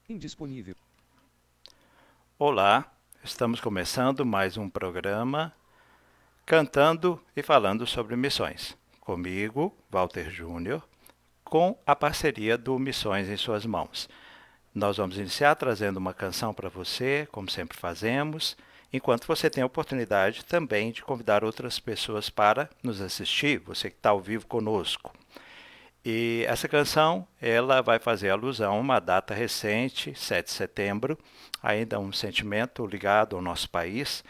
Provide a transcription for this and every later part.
Indisponível. Olá, estamos começando mais um programa cantando e falando sobre missões. Comigo, Walter Júnior, com a parceria do Missões em Suas Mãos. Nós vamos iniciar trazendo uma canção para você, como sempre fazemos, enquanto você tem a oportunidade também de convidar outras pessoas para nos assistir, você que está ao vivo conosco. E essa canção, ela vai fazer alusão a uma data recente, 7 de setembro, ainda um sentimento ligado ao nosso país.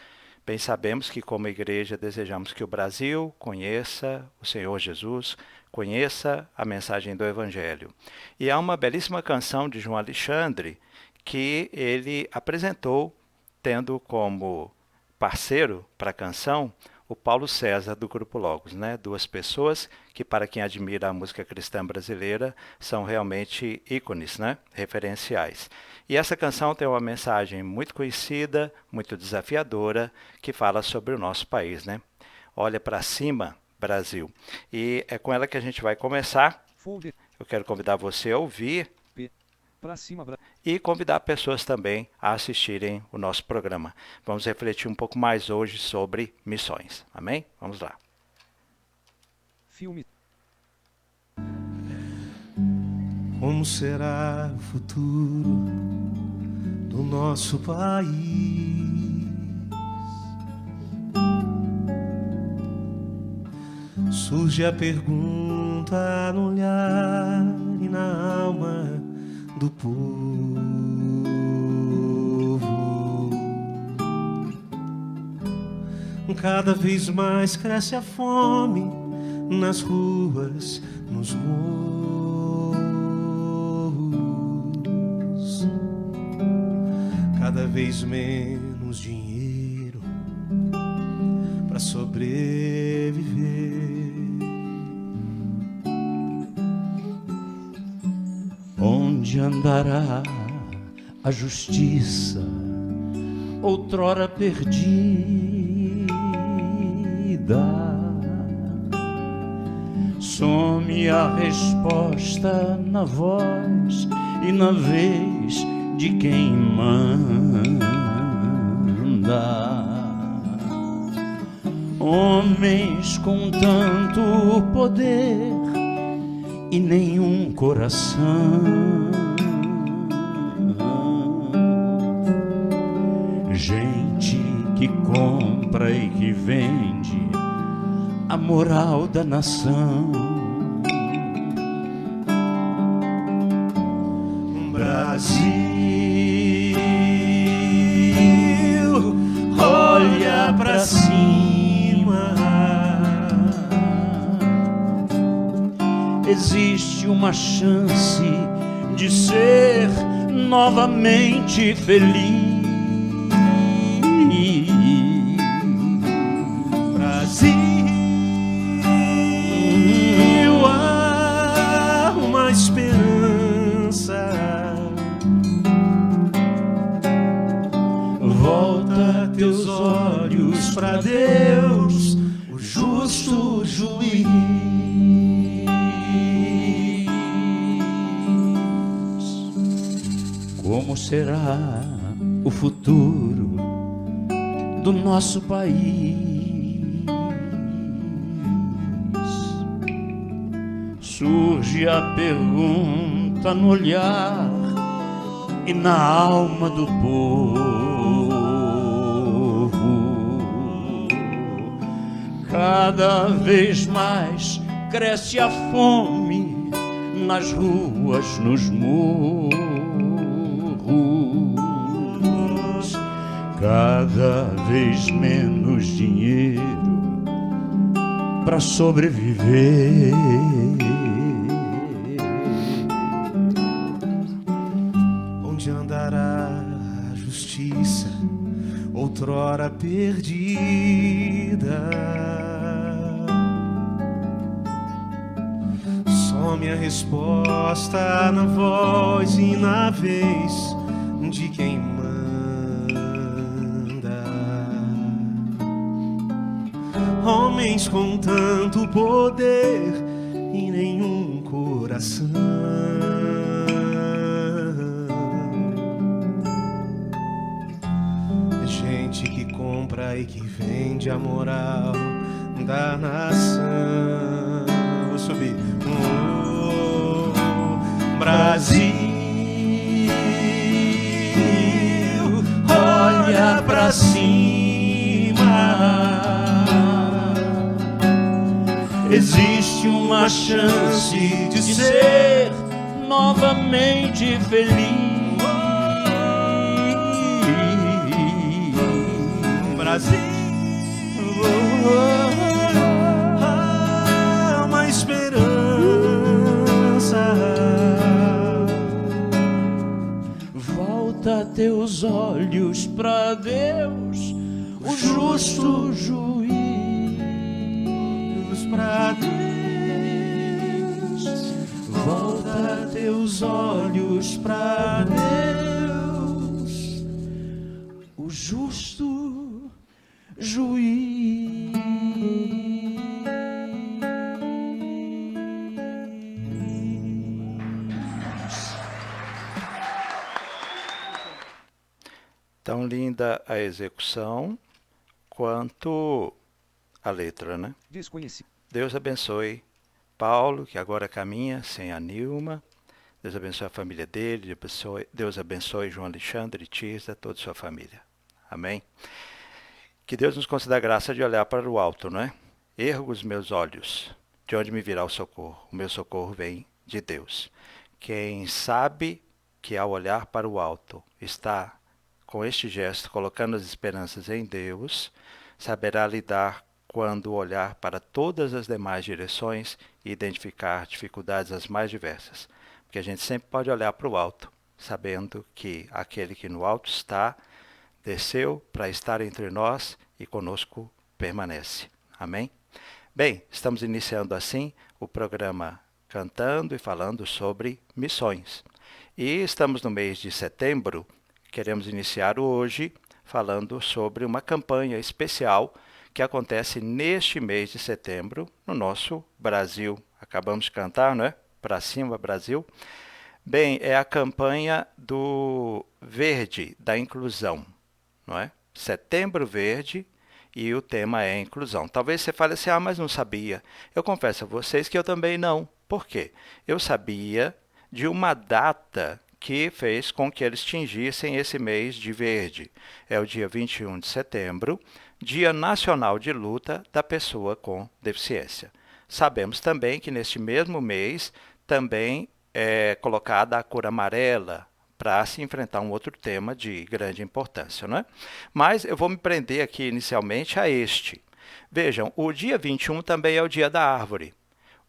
Bem sabemos que como igreja desejamos que o Brasil conheça o Senhor Jesus, conheça a mensagem do Evangelho. E há uma belíssima canção de João Alexandre que ele apresentou, tendo como parceiro para a canção o Paulo César do Grupo Logos, né? Duas pessoas que, para quem admira a música cristã brasileira, são realmente ícones, né? Referenciais. E essa canção tem uma mensagem muito conhecida, muito desafiadora, que fala sobre o nosso país, né? Olha para cima, Brasil. E é com ela que a gente vai começar. Folder. Eu quero convidar você a ouvir P. Pra cima. e convidar pessoas também a assistirem o nosso programa. Vamos refletir um pouco mais hoje sobre missões. Amém? Vamos lá. Filme. Como será o futuro do nosso país? Surge a pergunta no olhar e na alma do povo. Cada vez mais cresce a fome nas ruas, nos morros. Cada vez menos dinheiro para sobreviver. Onde andará a justiça, outrora perdida? Some a resposta na voz e na vez de quem manda. Homens com tanto poder e nenhum coração. Gente que compra e que vende a moral da nação. Brasil, olha pra cima. Existe uma chance de ser novamente feliz. Brasil, há uma esperança. Volta teus olhos pra Deus, o justo juiz. Como será o futuro do nosso país? Surge a pergunta no olhar e na alma do povo. Cada vez mais cresce a fome nas ruas, nos morros. Cada vez menos dinheiro para sobreviver. Onde andará a justiça, outrora perdida? Some a resposta na voz e na vez de quem manda. Homens com tanto poder e nenhum coração. gente que compra e que vende a moral da nação. Vou subir. Brasil, olha pra cima. Existe uma chance de ser novamente feliz. Brasil, há uma esperança. Volta teus olhos pra Deus, o justo juiz. Pra Deus, Volta teus olhos pra Deus, o justo juiz. Tão linda a execução quanto a letra, né? Desconhecido. Deus abençoe Paulo, que agora caminha sem a Nilma. Deus abençoe a família dele. Deus abençoe João Alexandre e Tirza, toda a sua família. Amém? Que Deus nos conceda a graça de olhar para o alto, não é? Ergo os meus olhos, de onde me virá o socorro? O meu socorro vem de Deus. Quem sabe que ao olhar para o alto está com este gesto colocando as esperanças em Deus, saberá lidar quando olhar para todas as demais direções e identificar dificuldades as mais diversas. Porque a gente sempre pode olhar para o alto, sabendo que aquele que no alto está, desceu para estar entre nós e conosco permanece. Amém? Bem, estamos iniciando assim o programa Cantando e falando sobre missões. E estamos no mês de setembro, queremos iniciar hoje falando sobre uma campanha especial que acontece neste mês de setembro no nosso Brasil. Acabamos de cantar, não é? Pra cima, Brasil. Bem, é a campanha do Verde, da inclusão, não é? Setembro Verde, e o tema é inclusão. Talvez você fale assim, mas não sabia. Eu confesso a vocês que eu também não. Por quê? Eu sabia de uma data que fez com que eles tingissem esse mês de verde. É o dia 21 de setembro, Dia Nacional de Luta da Pessoa com Deficiência. Sabemos também que neste mesmo mês também é colocada a cor amarela para se enfrentar um outro tema de grande importância, não é? Mas eu vou me prender aqui inicialmente a este. Vejam, o dia 21 também é o dia da árvore.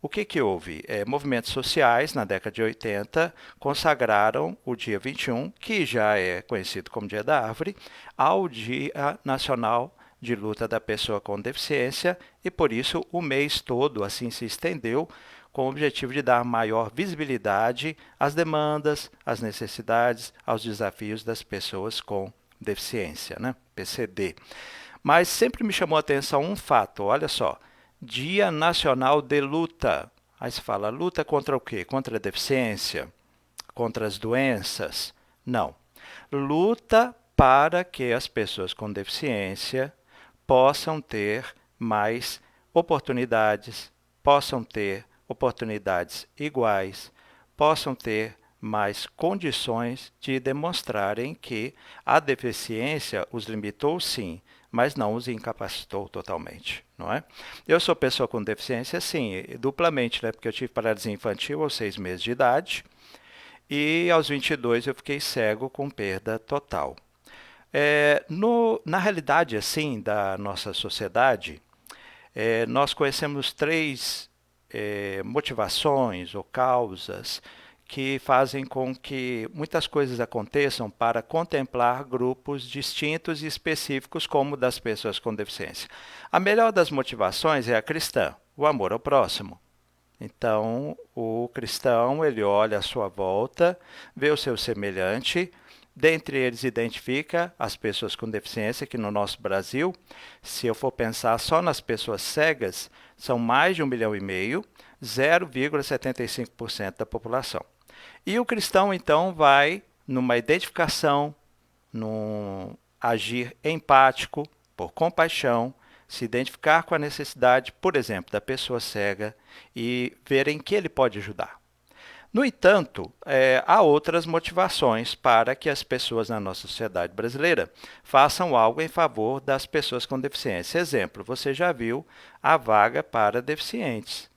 O que houve? Movimentos sociais, na década de 80, consagraram o dia 21, que já é conhecido como Dia da Árvore, ao Dia Nacional de Luta da Pessoa com Deficiência, e por isso o mês todo assim se estendeu, com o objetivo de dar maior visibilidade às demandas, às necessidades, aos desafios das pessoas com deficiência, né? PCD. Mas sempre me chamou a atenção um fato, olha só. Dia Nacional de Luta. Aí se fala, luta contra o quê? Contra a deficiência? Contra as doenças? Não. Luta para que as pessoas com deficiência possam ter mais oportunidades, possam ter oportunidades iguais, possam ter mais condições de demonstrarem que a deficiência os limitou sim, mas não os incapacitou totalmente, não é? Eu sou pessoa com deficiência, sim, duplamente, né? Porque eu tive paralisia infantil aos 6 meses de idade e aos 22 eu fiquei cego com perda total. Na realidade, assim, da nossa sociedade, nós conhecemos 3 motivações ou causas que fazem com que muitas coisas aconteçam para contemplar grupos distintos e específicos como das pessoas com deficiência. A melhor das motivações é a cristã, o amor ao próximo. Então, o cristão, ele olha à sua volta, vê o seu semelhante, dentre eles identifica as pessoas com deficiência, que no nosso Brasil, se eu for pensar só nas pessoas cegas, são mais de 1,5 milhão, 0,75% da população. E o cristão, então, vai numa identificação, num agir empático, por compaixão, se identificar com a necessidade, por exemplo, da pessoa cega e ver em que ele pode ajudar. No entanto, há outras motivações para que as pessoas na nossa sociedade brasileira façam algo em favor das pessoas com deficiência. Exemplo, você já viu a vaga para deficientes.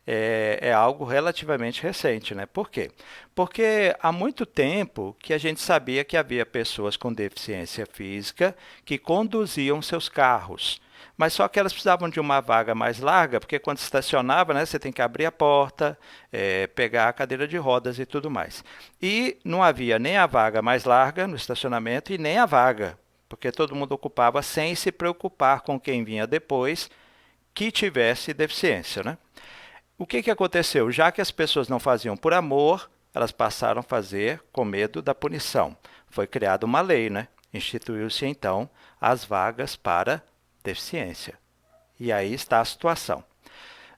É algo relativamente recente, né? Por quê? Porque há muito tempo que a gente sabia que havia pessoas com deficiência física que conduziam seus carros. Mas só que elas precisavam de uma vaga mais larga, porque quando estacionava, né, você tem que abrir a porta, pegar a cadeira de rodas e tudo mais. E não havia nem a vaga mais larga no estacionamento e nem a vaga, porque todo mundo ocupava sem se preocupar com quem vinha depois que tivesse deficiência, né? O que aconteceu? Já que as pessoas não faziam por amor, elas passaram a fazer com medo da punição. Foi criada uma lei, né? Instituiu-se então as vagas para deficiência. E aí está a situação.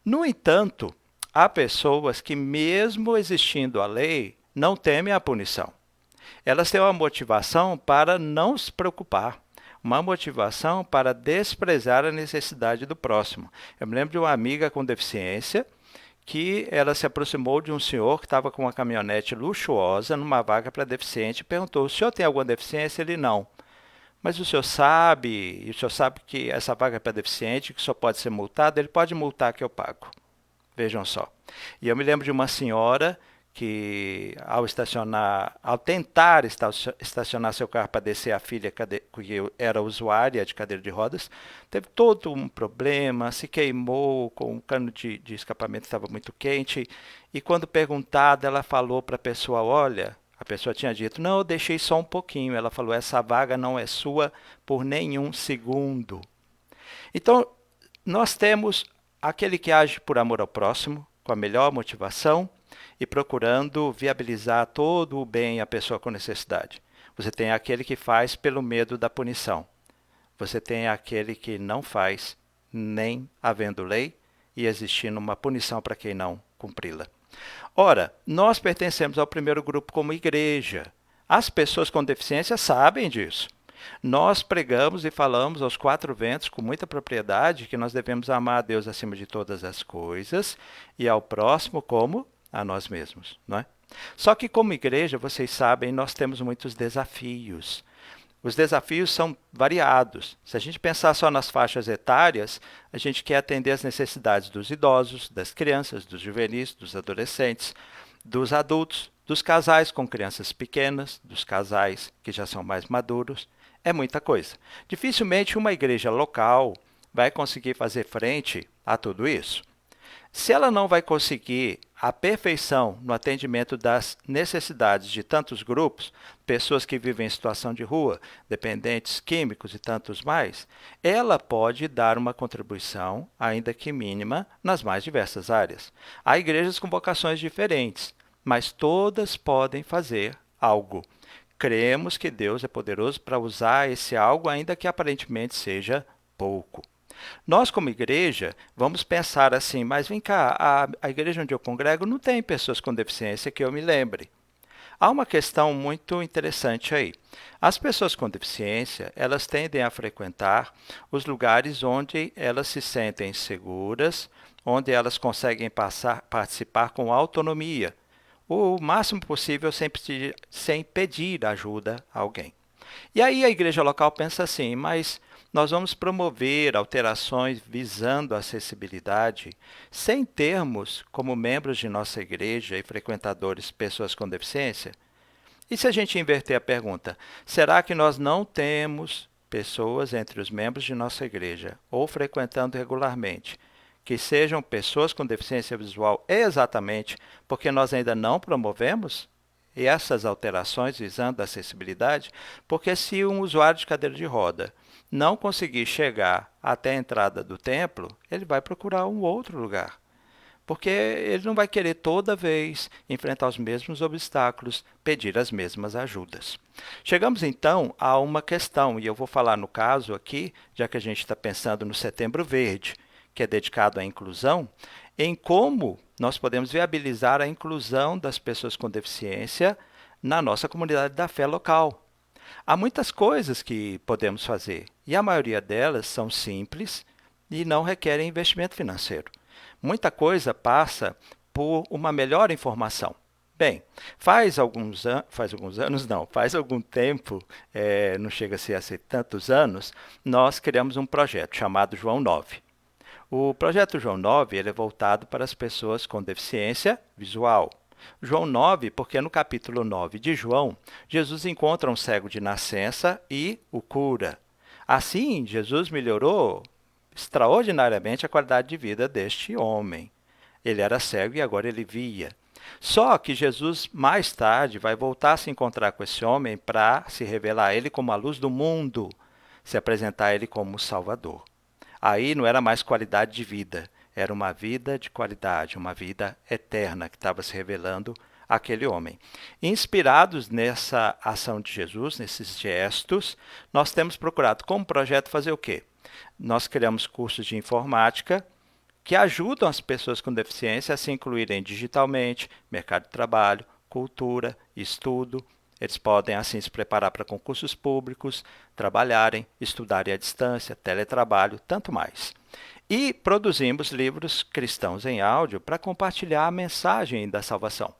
No entanto, há pessoas que, mesmo existindo a lei, não temem a punição. Elas têm uma motivação para não se preocupar, uma motivação para desprezar a necessidade do próximo. Eu me lembro de uma amiga com deficiência que ela se aproximou de um senhor que estava com uma caminhonete luxuosa numa vaga para deficiente e perguntou: o senhor tem alguma deficiência? Ele não. Mas o senhor sabe que essa vaga é para deficiente, que só pode ser multado? Ele pode multar que eu pago. Vejam só. E eu me lembro de uma senhora que, ao tentar estacionar seu carro para descer a filha, que era usuária de cadeira de rodas, teve todo um problema, se queimou com o cano de escapamento que estava muito quente. E quando perguntada, ela falou para a pessoa: olha, a pessoa tinha dito: não, eu deixei só um pouquinho. Ela falou: essa vaga não é sua por nenhum segundo. Então, nós temos aquele que age por amor ao próximo, com a melhor motivação e procurando viabilizar todo o bem à pessoa com necessidade. Você tem aquele que faz pelo medo da punição. Você tem aquele que não faz, nem havendo lei e existindo uma punição para quem não cumpri-la. Ora, nós pertencemos ao primeiro grupo como igreja. As pessoas com deficiência sabem disso. Nós pregamos e falamos aos quatro ventos com muita propriedade que nós devemos amar a Deus acima de todas as coisas e ao próximo como a nós mesmos, não é? Só que como igreja, vocês sabem, nós temos muitos desafios. Os desafios são variados. Se a gente pensar só nas faixas etárias, a gente quer atender às necessidades dos idosos, das crianças, dos juvenis, dos adolescentes, dos adultos, dos casais com crianças pequenas, dos casais que já são mais maduros. É muita coisa. Dificilmente uma igreja local vai conseguir fazer frente a tudo isso. Se ela não vai conseguir a perfeição no atendimento das necessidades de tantos grupos, pessoas que vivem em situação de rua, dependentes químicos e tantos mais, ela pode dar uma contribuição, ainda que mínima, nas mais diversas áreas. Há igrejas com vocações diferentes, mas todas podem fazer algo. Cremos que Deus é poderoso para usar esse algo, ainda que aparentemente seja pouco. Nós, como igreja, vamos pensar assim: mas vem cá, a igreja onde eu congrego não tem pessoas com deficiência que eu me lembre. Há uma questão muito interessante aí. As pessoas com deficiência, elas tendem a frequentar os lugares onde elas se sentem seguras, onde elas conseguem participar com autonomia, o máximo possível sem pedir ajuda a alguém. E aí a igreja local pensa assim: mas nós vamos promover alterações visando a acessibilidade sem termos como membros de nossa igreja e frequentadores pessoas com deficiência? E se a gente inverter a pergunta, será que nós não temos pessoas entre os membros de nossa igreja ou frequentando regularmente que sejam pessoas com deficiência visual exatamente porque nós ainda não promovemos essas alterações visando a acessibilidade? Porque se um usuário de cadeira de roda não conseguir chegar até a entrada do templo, ele vai procurar um outro lugar. Porque ele não vai querer toda vez enfrentar os mesmos obstáculos, pedir as mesmas ajudas. Chegamos então a uma questão, e eu vou falar no caso aqui, já que a gente está pensando no Setembro Verde, que é dedicado à inclusão, em como nós podemos viabilizar a inclusão das pessoas com deficiência na nossa comunidade da fé local. Há muitas coisas que podemos fazer e a maioria delas são simples e não requerem investimento financeiro. Muita coisa passa por uma melhor informação. Bem, faz algum tempo, não chega a ser tantos anos, nós criamos um projeto chamado João 9. O projeto João 9 ele é voltado para as pessoas com deficiência visual. João 9, porque no capítulo 9 de João, Jesus encontra um cego de nascença e o cura. Assim, Jesus melhorou extraordinariamente a qualidade de vida deste homem. Ele era cego e agora ele via. Só que Jesus, mais tarde, vai voltar a se encontrar com esse homem para se revelar a ele como a luz do mundo, se apresentar a ele como o Salvador. Aí não era mais qualidade de vida, era uma vida de qualidade, uma vida eterna que estava se revelando àquele homem. Inspirados nessa ação de Jesus, nesses gestos, nós temos procurado como projeto fazer o quê? Nós criamos cursos de informática que ajudam as pessoas com deficiência a se incluírem digitalmente, mercado de trabalho, cultura, estudo. Eles podem, assim, se preparar para concursos públicos, trabalharem, estudarem à distância, teletrabalho, tanto mais. E produzimos livros cristãos em áudio para compartilhar a mensagem da salvação.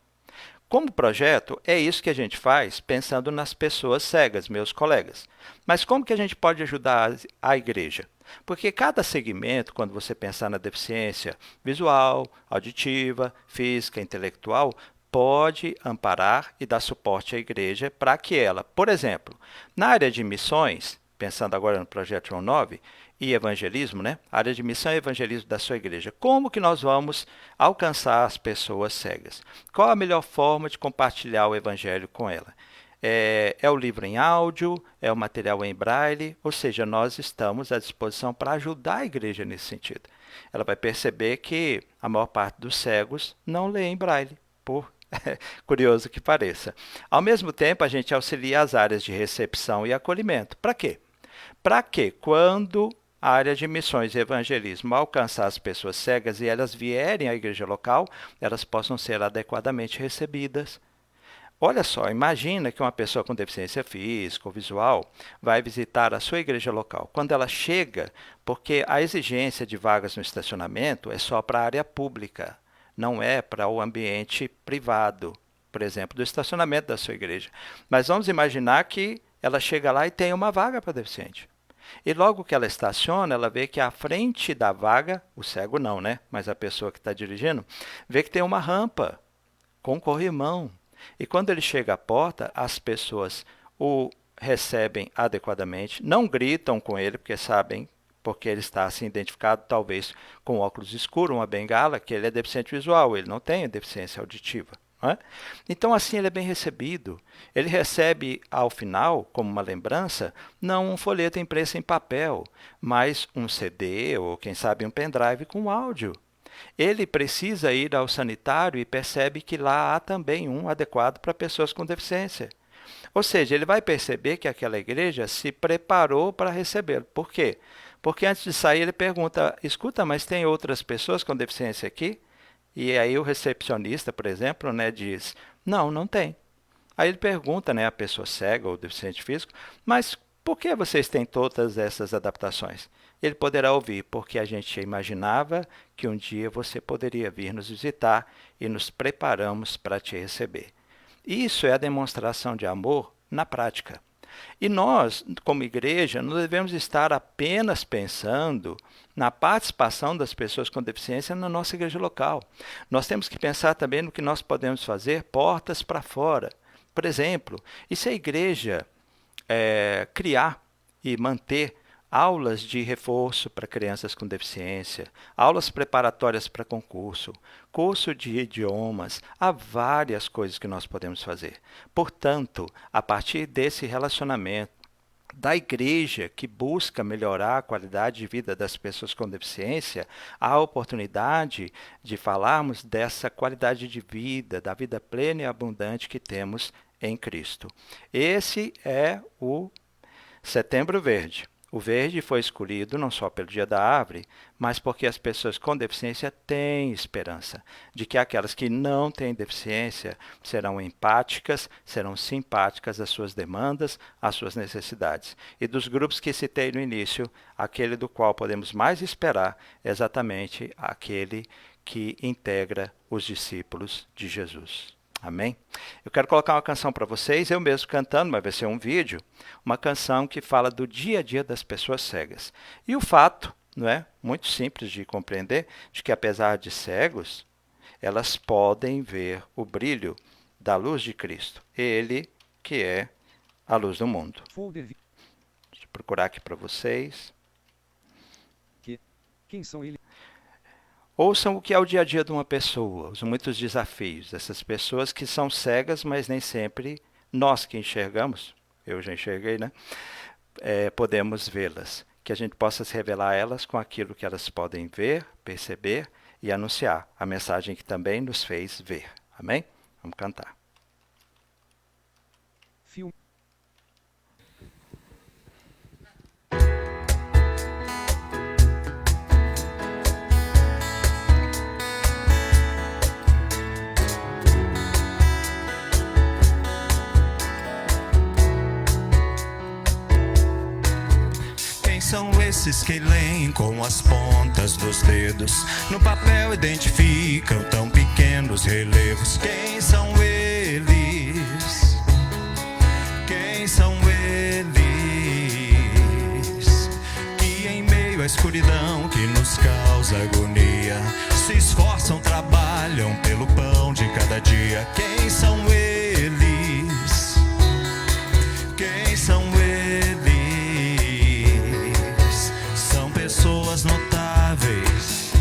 Como projeto, é isso que a gente faz pensando nas pessoas cegas, meus colegas. Mas como que a gente pode ajudar a igreja? Porque cada segmento, quando você pensar na deficiência visual, auditiva, física, intelectual, pode amparar e dar suporte à igreja para que ela, por exemplo, na área de missões, pensando agora no projeto João 9, e evangelismo, né? Área de missão e evangelismo da sua igreja. Como que nós vamos alcançar as pessoas cegas? Qual a melhor forma de compartilhar o evangelho com ela? É o livro em áudio, é o material em braille, ou seja, nós estamos à disposição para ajudar a igreja nesse sentido. Ela vai perceber que a maior parte dos cegos não lê em braille, por curioso que pareça. Ao mesmo tempo, a gente auxilia as áreas de recepção e acolhimento. Para quê? Para que, quando a área de missões e evangelismo alcançar as pessoas cegas e elas vierem à igreja local, elas possam ser adequadamente recebidas. Olha só, imagina que uma pessoa com deficiência física ou visual vai visitar a sua igreja local. Quando ela chega, porque a exigência de vagas no estacionamento é só para a área pública, não é para o ambiente privado, por exemplo, do estacionamento da sua igreja. Mas vamos imaginar que ela chega lá e tem uma vaga para deficiente. E logo que ela estaciona, ela vê que à frente da vaga, o cego não, né? Mas a pessoa que está dirigindo, vê que tem uma rampa com corrimão. E quando ele chega à porta, as pessoas o recebem adequadamente, não gritam com ele, porque sabem, porque ele está assim identificado, talvez com óculos escuros, uma bengala, que ele é deficiente visual, ele não tem deficiência auditiva. Então, assim, ele é bem recebido. Ele recebe, ao final, como uma lembrança, não um folheto impresso em papel, mas um CD ou, quem sabe, um pendrive com áudio. Ele precisa ir ao sanitário e percebe que lá há também um adequado para pessoas com deficiência. Ou seja, ele vai perceber que aquela igreja se preparou para recebê-lo. Por quê? Porque antes de sair ele pergunta, escuta, mas tem outras pessoas com deficiência aqui? E aí o recepcionista, por exemplo, diz, não, não tem. Aí ele pergunta, a pessoa cega ou deficiente físico, mas por que vocês têm todas essas adaptações? Ele poderá ouvir, porque a gente imaginava que um dia você poderia vir nos visitar e nos preparamos para te receber. Isso é a demonstração de amor na prática. E nós, como igreja, não devemos estar apenas pensando na participação das pessoas com deficiência na nossa igreja local. Nós temos que pensar também no que nós podemos fazer portas para fora. Por exemplo, e se a igreja criar e manter aulas de reforço para crianças com deficiência, aulas preparatórias para concurso, curso de idiomas, há várias coisas que nós podemos fazer. Portanto, a partir desse relacionamento da igreja que busca melhorar a qualidade de vida das pessoas com deficiência, há a oportunidade de falarmos dessa qualidade de vida, da vida plena e abundante que temos em Cristo. Esse é o Setembro Verde. O verde foi escolhido não só pelo Dia da Árvore, mas porque as pessoas com deficiência têm esperança de que aquelas que não têm deficiência serão empáticas, serão simpáticas às suas demandas, às suas necessidades. E dos grupos que citei no início, aquele do qual podemos mais esperar é exatamente aquele que integra os discípulos de Jesus. Amém? Eu quero colocar uma canção para vocês, eu mesmo cantando, mas vai ser um vídeo, uma canção que fala do dia a dia das pessoas cegas. E o fato, não é, muito simples de compreender, de que apesar de cegos, elas podem ver o brilho da luz de Cristo. Ele que é a luz do mundo. Folder. Deixa eu procurar aqui para vocês. Quem são eles? Ouçam o que é o dia a dia de uma pessoa, os muitos desafios dessas pessoas que são cegas, mas nem sempre nós que enxergamos, eu já enxerguei, né? Podemos vê-las. Que a gente possa se revelar a elas com aquilo que elas podem ver, perceber e anunciar a mensagem que também nos fez ver. Amém? Vamos cantar. Filme. Quem são esses que leem com as pontas dos dedos? No papel identificam tão pequenos relevos. Quem são eles? Quem são eles? Que em meio à escuridão que nos causa agonia, se esforçam, trabalham pelo pão de cada dia. Quem são eles? Quem são eles? São pessoas notáveis,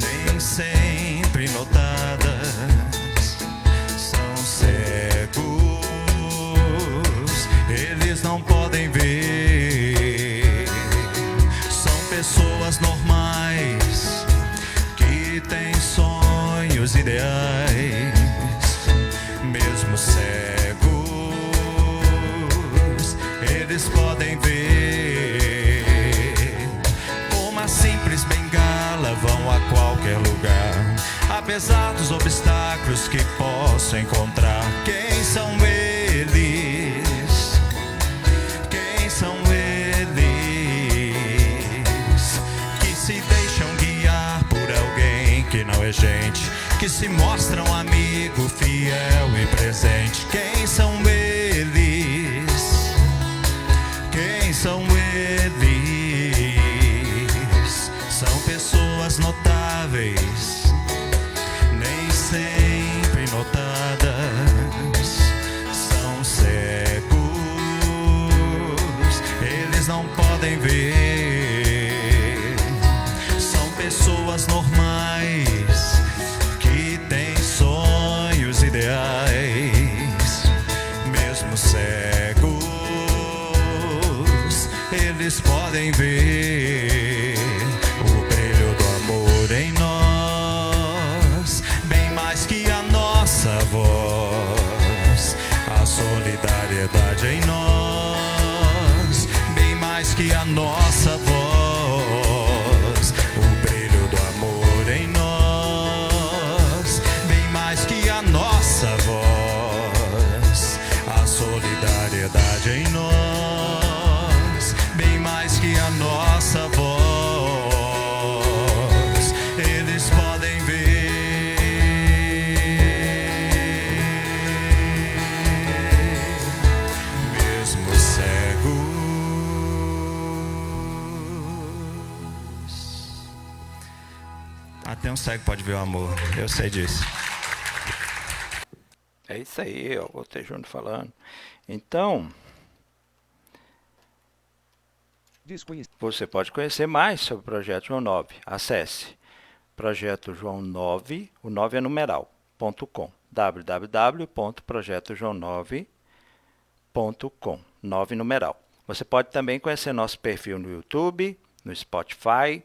nem sempre notadas. São cegos, eles não podem ver. São pessoas normais que têm sonhos ideais, mesmo cegos, eles podem ver. Com uma simples bengala vão a qualquer lugar, apesar dos obstáculos que possam encontrar. Quem são eles? Quem são eles? Que se deixam guiar por alguém que não é gente, que se mostram amigo fiel e presente. Quem são eles? Quem são eles? São pessoas notáveis, nem sempre notadas. São cegos, eles não podem ver. São pessoas normais que têm sonhos ideais, mesmo cegos, eles podem ver o brilho do amor em nós, bem mais que a nossa voz, a solidariedade em nós, bem mais que a nossa voz, o brilho do amor em nós, bem mais que a nossa voz, a solidariedade em nós, bem mais que a nossa voz, eles podem ver, mesmo cegos. Até um cego pode ver o amor, eu sei disso. É isso aí, ó, o Júnior falando. Então, Desconhecido. você pode conhecer mais sobre o Projeto João 9. Acesse Projeto João 9, o 9 é numeral, .com, www.projetojoão9.com, 9 numeral. Você pode também conhecer nosso perfil no YouTube, no Spotify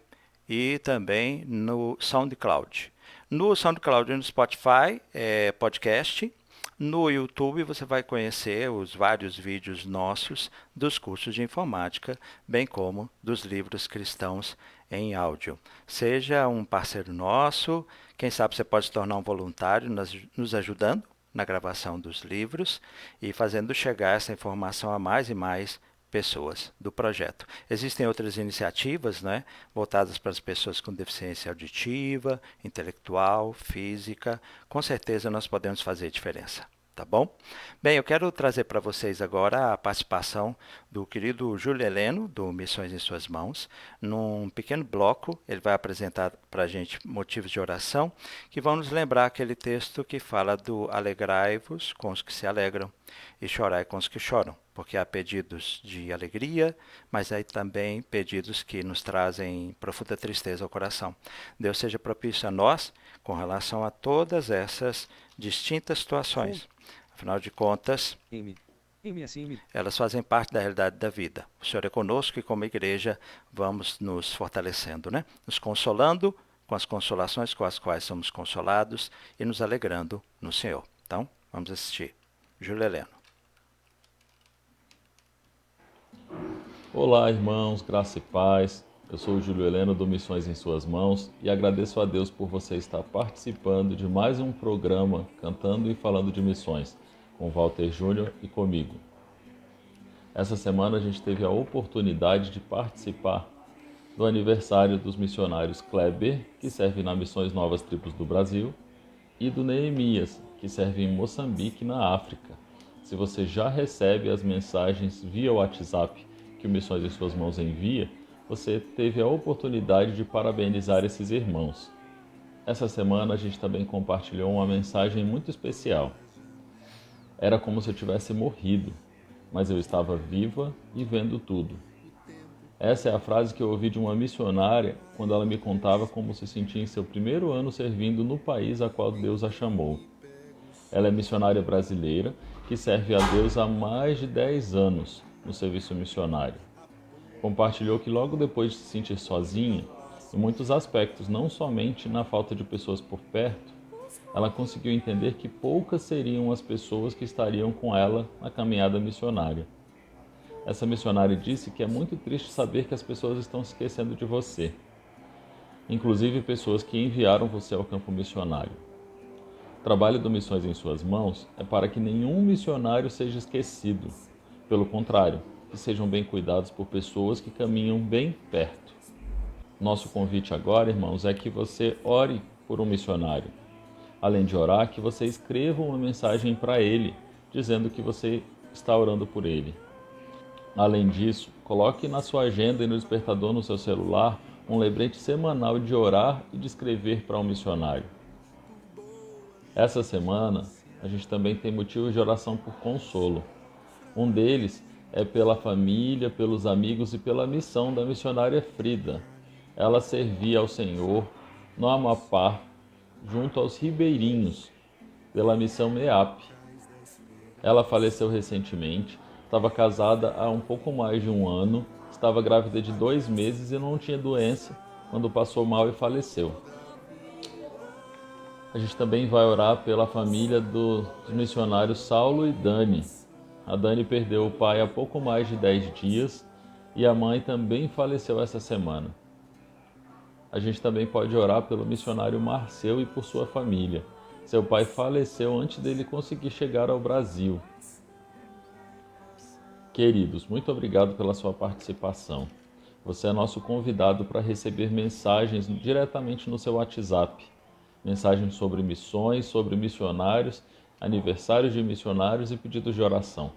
e também no SoundCloud. No SoundCloud e no Spotify é podcast, No YouTube você vai conhecer os vários vídeos nossos dos cursos de informática, bem como dos livros cristãos em áudio. Seja um parceiro nosso, quem sabe você pode se tornar um voluntário nos ajudando na gravação dos livros e fazendo chegar essa informação a mais e mais pessoas do projeto. Existem outras iniciativas, né, voltadas para as pessoas com deficiência auditiva, intelectual, física. Com certeza nós podemos fazer diferença. Tá bom? Bem, eu quero trazer para vocês agora a participação do querido Júlio Heleno, do Missões em Suas Mãos. Num pequeno bloco, ele vai apresentar para a gente motivos de oração, que vão nos lembrar aquele texto que fala do alegrai-vos com os que se alegram e chorai com os que choram, porque há pedidos de alegria, mas há também pedidos que nos trazem profunda tristeza ao coração. Deus seja propício a nós com relação a todas essas distintas situações. Afinal de contas, elas fazem parte da realidade da vida. O Senhor é conosco e como igreja vamos nos fortalecendo, né? Nos consolando com as consolações com as quais somos consolados e nos alegrando no Senhor. Então, vamos assistir. Júlio Heleno. Olá, irmãos, graça e paz. Eu sou o Júlio Heleno do Missões em Suas Mãos e agradeço a Deus por você estar participando de mais um programa Cantando e Falando de Missões, com Walter Júnior e comigo. Essa semana a gente teve a oportunidade de participar do aniversário dos missionários Kleber, que serve na Missões Novas Tribos do Brasil, e do Neemias, que serve em Moçambique, na África. Se você já recebe as mensagens via WhatsApp que o Missões em Suas Mãos envia, você teve a oportunidade de parabenizar esses irmãos. Essa semana a gente também compartilhou uma mensagem muito especial. Era como se eu tivesse morrido, mas eu estava viva e vendo tudo. Essa é a frase que eu ouvi de uma missionária quando ela me contava como se sentia em seu primeiro ano servindo no país a qual Deus a chamou. Ela é missionária brasileira que serve a Deus há mais de 10 anos no serviço missionário. Compartilhou que logo depois de se sentir sozinha, em muitos aspectos, não somente na falta de pessoas por perto, ela conseguiu entender que poucas seriam as pessoas que estariam com ela na caminhada missionária. Essa missionária disse que é muito triste saber que as pessoas estão se esquecendo de você, inclusive pessoas que enviaram você ao campo missionário. O trabalho do Missões em Suas Mãos é para que nenhum missionário seja esquecido. Pelo contrário, que sejam bem cuidados por pessoas que caminham bem perto. Nosso convite agora, irmãos, é que você ore por um missionário. Além de orar, que você escreva uma mensagem para ele, dizendo que você está orando por ele. Além disso, coloque na sua agenda e no despertador no seu celular um lembrete semanal de orar e de escrever para um missionário. Essa semana, a gente também tem motivos de oração por consolo. Um deles é pela família, pelos amigos e pela missão da missionária Frida. Ela servia ao Senhor no Amapá, junto aos ribeirinhos, pela missão MEAP. Ela faleceu recentemente, estava casada há um pouco mais de um ano, estava grávida de 2 meses e não tinha doença quando passou mal e faleceu. A gente também vai orar pela família dos missionários Saulo e Dani. A Dani perdeu o pai há pouco mais de 10 dias e a mãe também faleceu essa semana. A gente também pode orar pelo missionário Marceu e por sua família. Seu pai faleceu antes dele conseguir chegar ao Brasil. Queridos, muito obrigado pela sua participação. Você é nosso convidado para receber mensagens diretamente no seu WhatsApp. Mensagens sobre missões, sobre missionários, aniversários de missionários e pedidos de oração.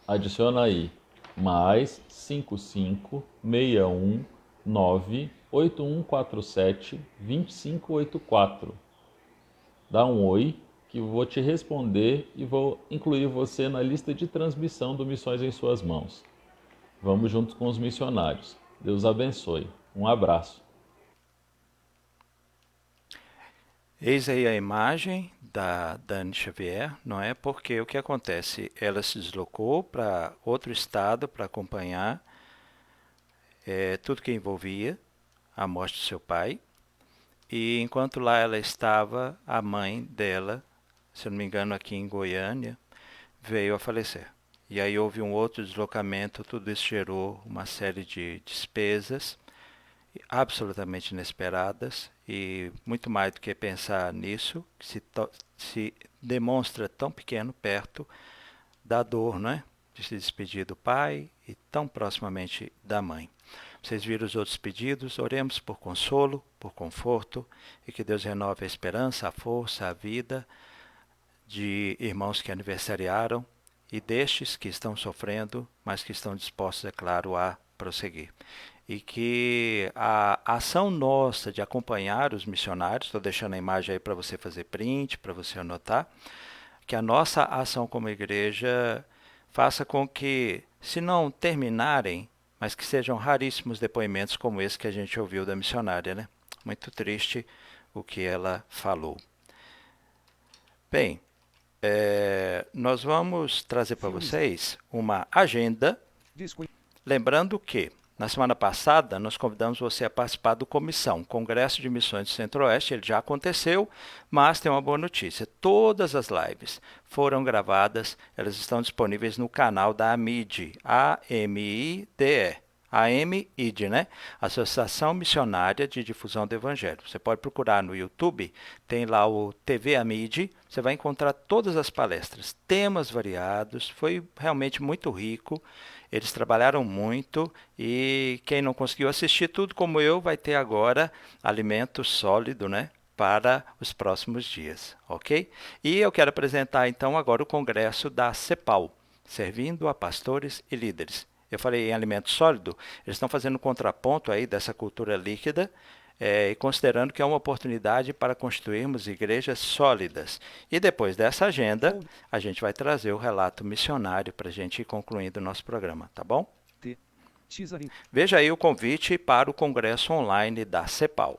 Adiciona aí mais 5561981472584. Dá um oi que eu vou te responder e vou incluir você na lista de transmissão do Missões em Suas Mãos. Vamos juntos com os missionários. Deus abençoe. Um abraço. Eis aí a imagem da Dani Xavier, não é? Porque o que acontece? Ela se deslocou para outro estado para acompanhar tudo que envolvia a morte do seu pai. E enquanto lá ela estava, a mãe dela se não me engano, aqui em Goiânia, veio a falecer. E aí houve um outro deslocamento, tudo isso gerou uma série de despesas absolutamente inesperadas e muito mais do que pensar nisso, se demonstra tão pequeno perto da dor, não é? De se despedir do pai e tão proximamente da mãe. Vocês viram os outros pedidos? Oremos por consolo, por conforto e que Deus renove a esperança, a força, a vida de irmãos que aniversariaram e destes que estão sofrendo, mas que estão dispostos, é claro, a prosseguir. E que a ação nossa de acompanhar os missionários, estou deixando a imagem aí para você fazer print, para você anotar, que a nossa ação como igreja faça com que, se não terminarem, mas que sejam raríssimos depoimentos como esse que a gente ouviu da missionária, né? Muito triste o que ela falou. Bem, nós vamos trazer para vocês uma agenda, lembrando que na semana passada nós convidamos você a participar do Comissão, Congresso de Missões do Centro-Oeste. Ele já aconteceu, mas tem uma boa notícia. Todas as lives foram gravadas, elas estão disponíveis no canal da AMIDE, AMIDE. AMIDE, né? Associação Missionária de Difusão do Evangelho. Você pode procurar no YouTube, tem lá o TV AMIDE, você vai encontrar todas as palestras, temas variados, foi realmente muito rico, eles trabalharam muito e quem não conseguiu assistir tudo como eu, vai ter agora alimento sólido, né? Para os próximos dias, ok? E eu quero apresentar então agora o congresso da CEPAL, Servindo a Pastores e Líderes. Eu falei em alimento sólido, eles estão fazendo um contraponto aí dessa cultura líquida e considerando que é uma oportunidade para constituirmos igrejas sólidas. E depois dessa agenda, a gente vai trazer o relato missionário para a gente ir concluindo o nosso programa, tá bom? Veja aí o convite para o congresso online da CEPAL.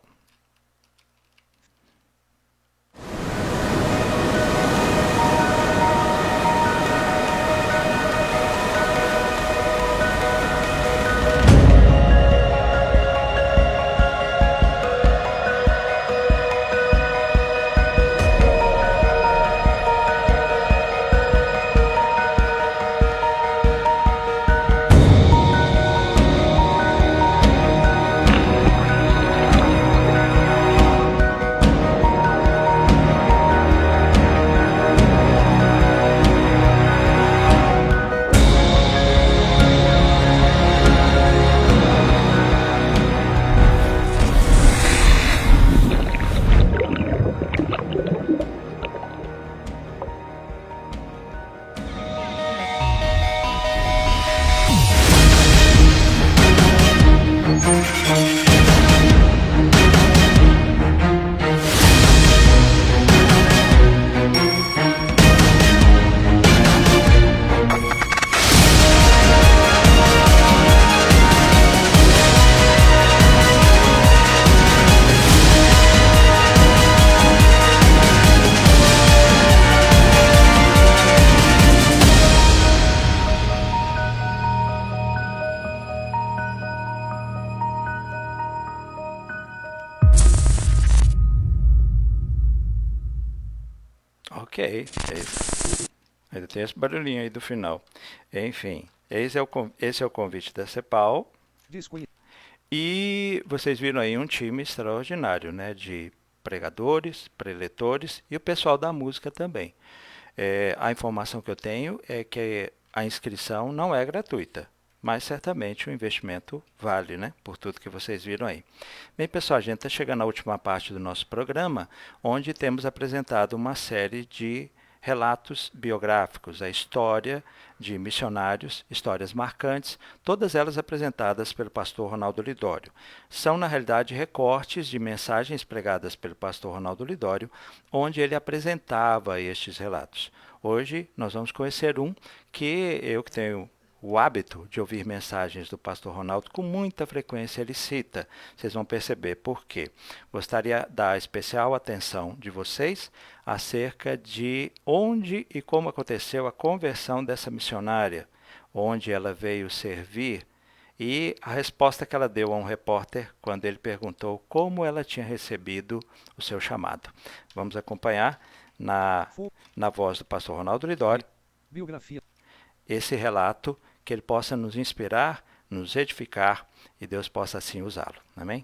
Ok, ainda tem esse barulhinho aí do final. Enfim, esse é o convite da CEPAL. E vocês viram aí um time extraordinário, né? De pregadores, preletores e o pessoal da música também. A informação que eu tenho é que a inscrição não é gratuita, mas certamente o investimento vale, né? Por tudo que vocês viram aí. Bem, pessoal, a gente está chegando à última parte do nosso programa, onde temos apresentado uma série de relatos biográficos, a história de missionários, histórias marcantes, todas elas apresentadas pelo pastor Ronaldo Lidório. São, na realidade, recortes de mensagens pregadas pelo pastor Ronaldo Lidório, onde ele apresentava estes relatos. Hoje nós vamos conhecer um que eu que tenho o hábito de ouvir mensagens do pastor Ronaldo, com muita frequência ele cita. Vocês vão perceber por quê. Gostaria de dar especial atenção de vocês acerca de onde e como aconteceu a conversão dessa missionária, onde ela veio servir, e a resposta que ela deu a um repórter quando ele perguntou como ela tinha recebido o seu chamado. Vamos acompanhar na voz do pastor Ronaldo Lidori, Biografia. esse relato, que ele possa nos inspirar, nos edificar e Deus possa assim usá-lo. Amém?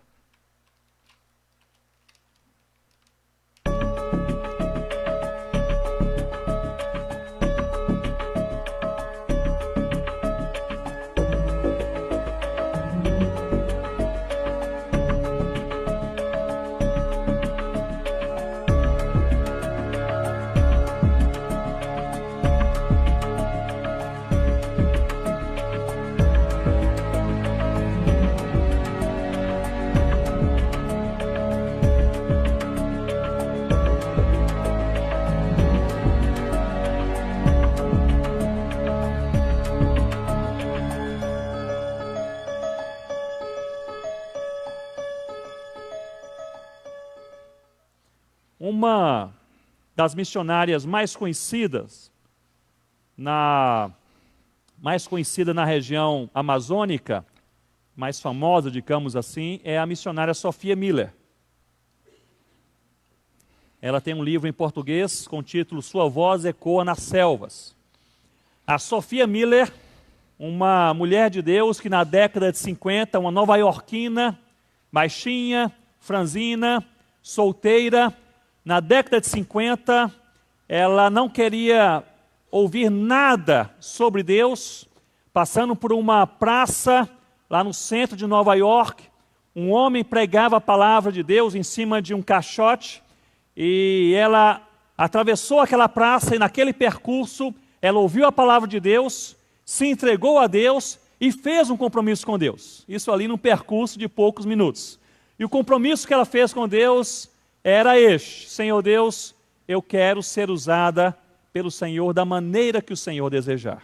Uma das missionárias mais conhecidas na região amazônica, mais famosa, digamos assim, é a missionária Sophia Miller. Ela tem um livro em português com o título Sua Voz Ecoa nas Selvas. A Sophia Miller, uma mulher de Deus que na década de 50, uma nova-iorquina, baixinha, franzina, solteira, na década de 50, ela não queria ouvir nada sobre Deus, passando por uma praça lá no centro de Nova York, um homem pregava a palavra de Deus em cima de um caixote, e ela atravessou aquela praça e naquele percurso ela ouviu a palavra de Deus, se entregou a Deus e fez um compromisso com Deus. Isso ali num percurso de poucos minutos. E o compromisso que ela fez com Deus era este: Senhor Deus, eu quero ser usada pelo Senhor da maneira que o Senhor desejar.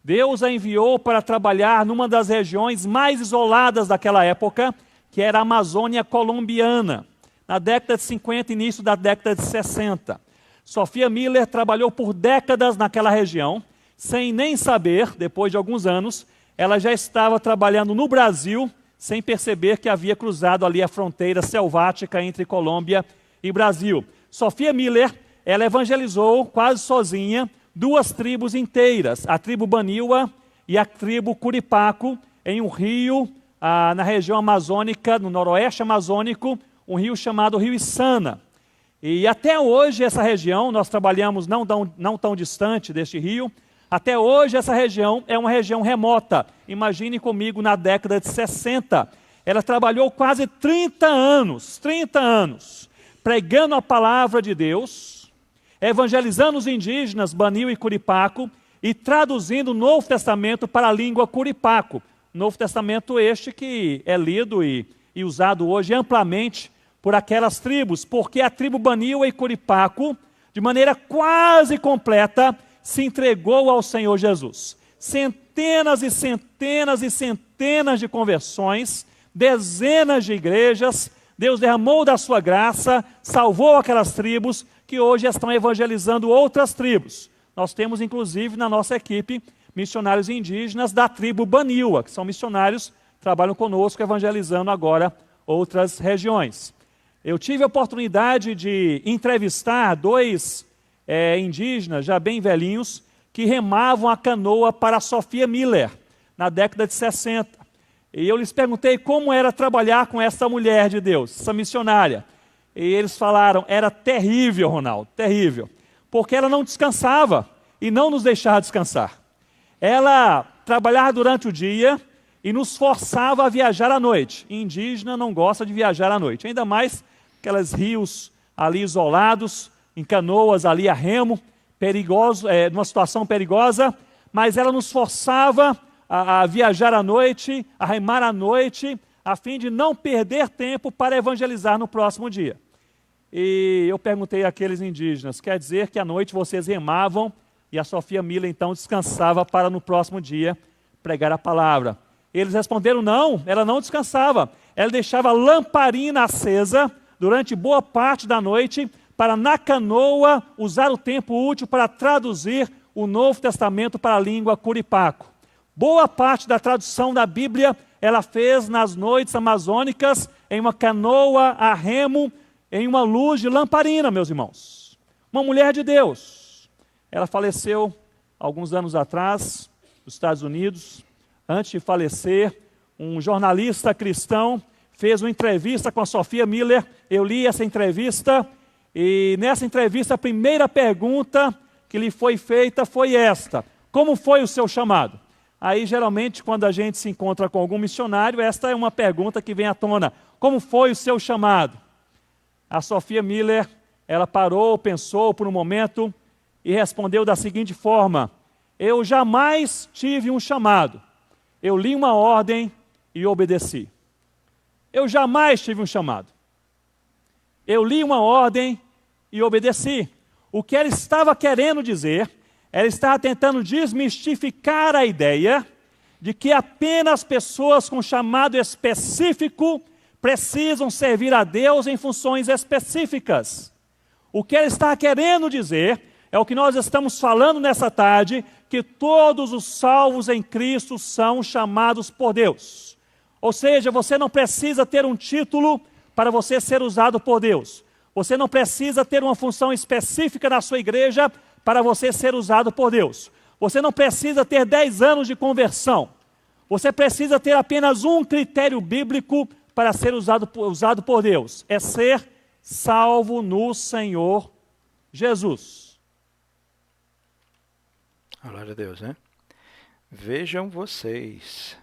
Deus a enviou para trabalhar numa das regiões mais isoladas daquela época, que era a Amazônia colombiana, na década de 50 e início da década de 60. Sophia Miller trabalhou por décadas naquela região, sem nem saber, depois de alguns anos, ela já estava trabalhando no Brasil, sem perceber que havia cruzado ali a fronteira selvática entre Colômbia e Brasil. Sophia Miller, ela evangelizou quase sozinha 2 tribos inteiras, a tribo Baniwa e a tribo Curipaco, em um rio na região amazônica, no noroeste amazônico, um rio chamado Rio Içana. E até hoje essa região, nós trabalhamos não tão distante deste rio, até hoje essa região é uma região remota. Imagine comigo na década de 60. Ela trabalhou quase 30 anos, pregando a palavra de Deus, evangelizando os indígenas Baniwa e Curipaco e traduzindo o Novo Testamento para a língua Curipaco. Novo Testamento este que é lido e usado hoje amplamente por aquelas tribos, porque a tribo Baniwa e Curipaco, de maneira quase completa, se entregou ao Senhor Jesus. Centenas e centenas e centenas de conversões, dezenas de igrejas, Deus derramou da sua graça, salvou aquelas tribos que hoje estão evangelizando outras tribos. Nós temos inclusive na nossa equipe missionários indígenas da tribo Baniwa, que são missionários que trabalham conosco evangelizando agora outras regiões. Eu tive a oportunidade de entrevistar 2 indígenas, já bem velhinhos, que remavam a canoa para a Sophia Miller, na década de 60. E eu lhes perguntei como era trabalhar com essa mulher de Deus, essa missionária. E eles falaram, era terrível, Ronaldo, terrível. Porque ela não descansava e não nos deixava descansar. Ela trabalhava durante o dia e nos forçava a viajar à noite. Indígena não gosta de viajar à noite, ainda mais aqueles rios ali isolados, em canoas ali a remo, perigoso, numa situação perigosa, mas ela nos forçava a viajar à noite, a remar à noite, a fim de não perder tempo para evangelizar no próximo dia. E eu perguntei àqueles indígenas, quer dizer que à noite vocês remavam e a Sophia Miller então descansava para no próximo dia pregar a palavra? Eles responderam não, ela não descansava, ela deixava a lamparina acesa durante boa parte da noite, para na canoa usar o tempo útil para traduzir o Novo Testamento para a língua Curipaco. Boa parte da tradução da Bíblia ela fez nas noites amazônicas, em uma canoa a remo, em uma luz de lamparina, meus irmãos. uma mulher de Deus. Ela faleceu alguns anos atrás, nos Estados Unidos. Antes de falecer, um jornalista cristão fez uma entrevista com a Sophia Miller. Eu li essa entrevista e nessa entrevista a primeira pergunta que lhe foi feita foi esta: como foi o seu chamado? Aí geralmente quando a gente se encontra com algum missionário, esta é uma pergunta que vem à tona: como foi o seu chamado? A Sophia Miller, ela parou, pensou por um momento e respondeu da seguinte forma: eu jamais tive um chamado. Eu li uma ordem e obedeci. Eu jamais tive um chamado. Eu li uma ordem e obedeci. O que ela estava querendo dizer, ela estava tentando desmistificar a ideia de que apenas pessoas com chamado específico precisam servir a Deus em funções específicas. O que ela está querendo dizer é o que nós estamos falando nessa tarde, que todos os salvos em Cristo são chamados por Deus. Ou seja, você não precisa ter um título para você ser usado por Deus. Você não precisa ter uma função específica na sua igreja para você ser usado por Deus. Você não precisa ter 10 anos de conversão. Você precisa ter apenas um critério bíblico para ser usado por Deus. É ser salvo no Senhor Jesus. Glória a Deus, né? Vejam vocês.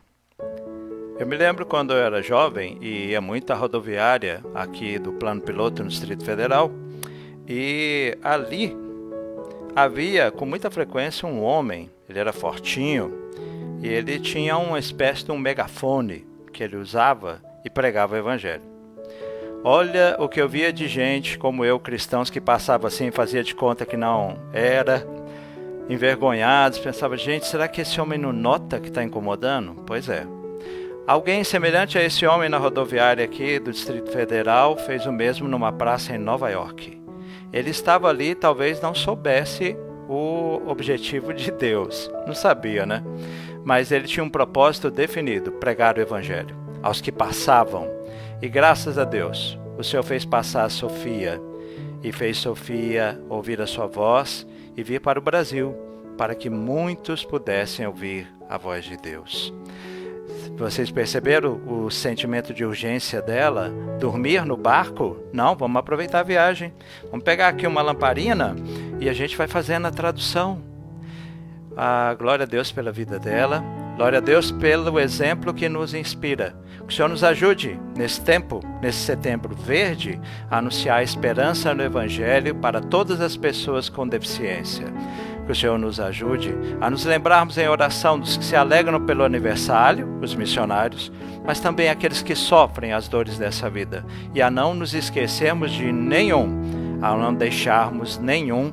Eu me lembro quando eu era jovem e ia muito à rodoviária aqui do Plano Piloto no Distrito Federal. E ali havia com muita frequência um homem, ele era fortinho, e ele tinha uma espécie de um megafone que ele usava e pregava o evangelho. Olha o que eu via de gente como eu, cristãos, que passava assim, fazia de conta que não era, envergonhados, pensava, gente, será que esse homem não nota que está incomodando? Pois é. Alguém semelhante a esse homem na rodoviária aqui do Distrito Federal fez o mesmo numa praça em Nova York. Ele estava ali, talvez não soubesse o objetivo de Deus. Não sabia, né? Mas ele tinha um propósito definido, pregar o evangelho aos que passavam. E graças a Deus, o Senhor fez passar a Sofia e fez Sofia ouvir a sua voz e vir para o Brasil, para que muitos pudessem ouvir a voz de Deus. Vocês perceberam o sentimento de urgência dela? Dormir no barco? Não, vamos aproveitar a viagem. Vamos pegar aqui uma lamparina e a gente vai fazendo a tradução. Glória a Deus pela vida dela. Glória a Deus pelo exemplo que nos inspira. Que o Senhor nos ajude nesse tempo, nesse setembro verde, a anunciar a esperança no Evangelho para todas as pessoas com deficiência. Que o Senhor nos ajude a nos lembrarmos em oração dos que se alegram pelo aniversário, os missionários, mas também aqueles que sofrem as dores dessa vida, e a não nos esquecermos de nenhum, a não deixarmos nenhum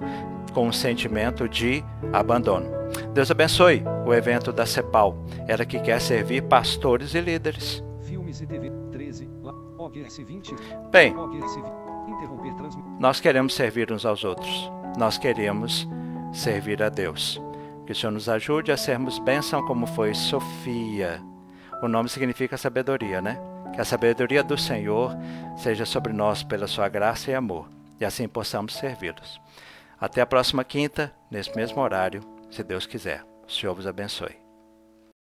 com um sentimento de abandono. Deus abençoe o evento da CEPAL, ela que quer servir pastores e líderes. Filmes e TV 13, OGS 20. Bem, OGS 20. Interromper transmissão. nós queremos servir uns aos outros, nós queremos servir a Deus. Que o Senhor nos ajude a sermos bênção como foi Sofia. O nome significa sabedoria, né? Que a sabedoria do Senhor seja sobre nós pela sua graça e amor, e assim possamos servi-los. Até a próxima quinta, nesse mesmo horário, se Deus quiser. O Senhor vos abençoe.